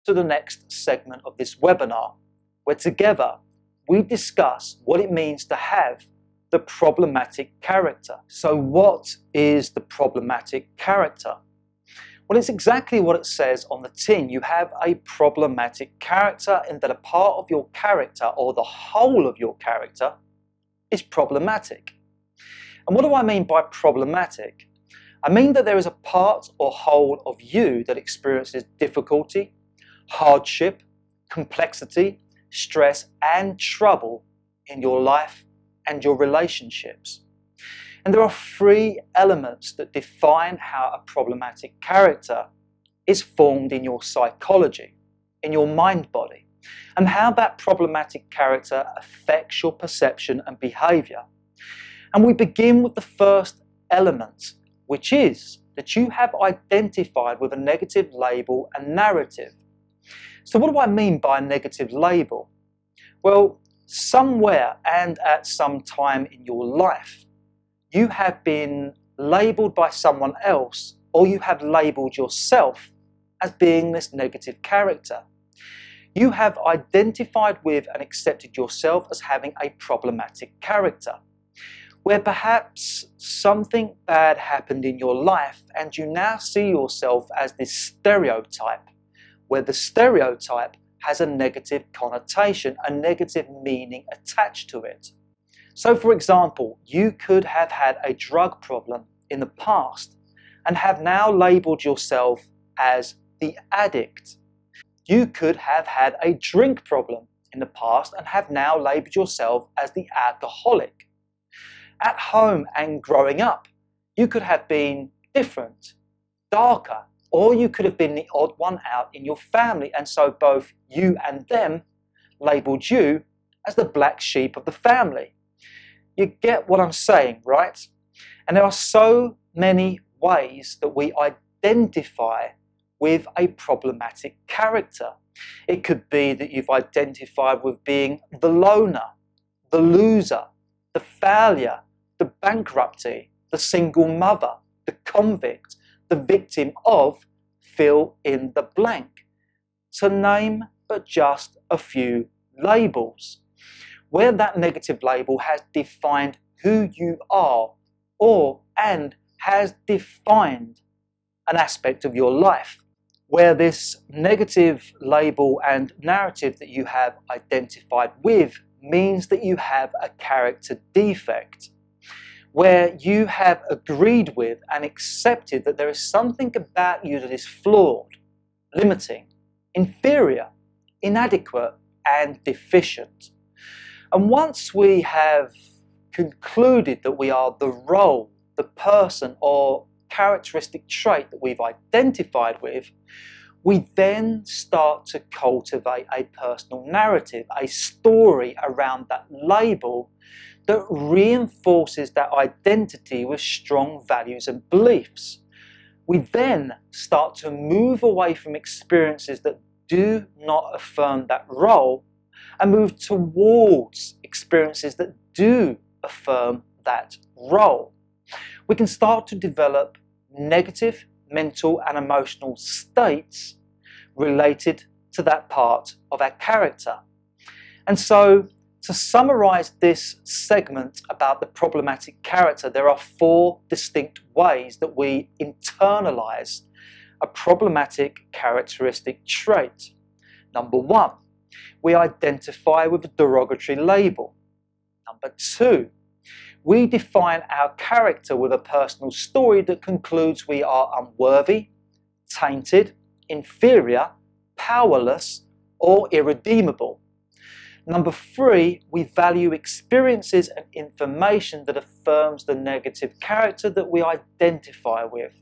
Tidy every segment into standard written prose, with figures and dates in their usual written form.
to the next segment of this webinar, where together we discuss what it means to have the problematic character. So what is the problematic character? Well, it's exactly what it says on the tin. You have a problematic character in that a part of your character, or the whole of your character, is problematic. And what do I mean by problematic? I mean that there is a part or whole of you that experiences difficulty, hardship, complexity, stress, and trouble in your life and your relationships. And there are three elements that define how a problematic character is formed in your psychology, in your mind body, and how that problematic character affects your perception and behavior. And we begin with the first element, which is that you have identified with a negative label and narrative. So what do I mean by a negative label? Well, somewhere and at some time in your life, you have been labelled by someone else, or you have labelled yourself as being this negative character. You have identified with and accepted yourself as having a problematic character, where perhaps something bad happened in your life and you now see yourself as this stereotype, where the stereotype has a negative connotation, a negative meaning attached to it. So for example, you could have had a drug problem in the past and have now labelled yourself as the addict. You could have had a drink problem in the past and have now labelled yourself as the alcoholic. At home and growing up, you could have been different, darker, or you could have been the odd one out in your family, and so both you and them labelled you as the black sheep of the family. You get what I'm saying, right? And there are so many ways that we identify with a problematic character. It could be that you've identified with being the loner, the loser, the failure, the bankruptcy, the single mother, the convict, the victim of, fill in the blank, to name but just a few labels, where that negative label has defined who you are, and has defined an aspect of your life, where this negative label and narrative that you have identified with means that you have a character defect, where you have agreed with and accepted that there is something about you that is flawed, limiting, inferior, inadequate, and deficient. And once we have concluded that we are the role, the person, or characteristic trait that we've identified with, we then start to cultivate a personal narrative, a story around that label that reinforces that identity with strong values and beliefs. We then start to move away from experiences that do not affirm that role and move towards experiences that do affirm that role. We can start to develop negative mental and emotional states related to that part of our character. And so, to summarize this segment about the problematic character, there are four distinct ways that we internalize a problematic characteristic trait. Number one, we identify with a derogatory label. Number two, we define our character with a personal story that concludes we are unworthy, tainted, inferior, powerless, or irredeemable. Number three, we value experiences and information that affirms the negative character that we identify with.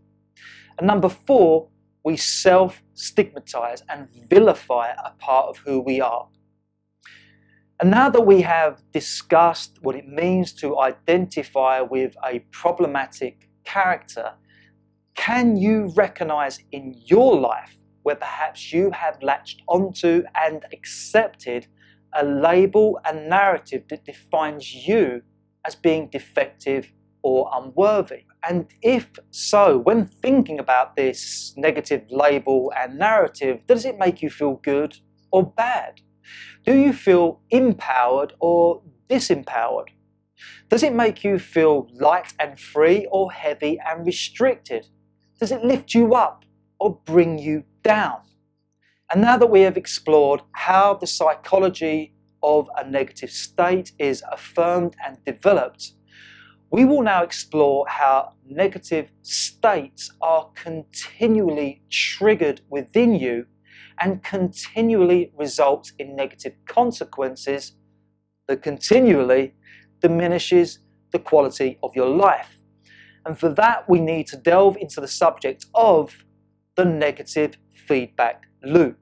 And number four, we self-stigmatize and vilify a part of who we are. And now that we have discussed what it means to identify with a problematic character, can you recognize in your life where perhaps you have latched onto and accepted a label and narrative that defines you as being defective or unworthy? And if so, when thinking about this negative label and narrative, does it make you feel good or bad? Do you feel empowered or disempowered? Does it make you feel light and free or heavy and restricted? Does it lift you up or bring you down? And now that we have explored how the psychology of a negative state is affirmed and developed, we will now explore how negative states are continually triggered within you and continually result in negative consequences that continually diminishes the quality of your life. And for that, we need to delve into the subject of the negative feedback loop.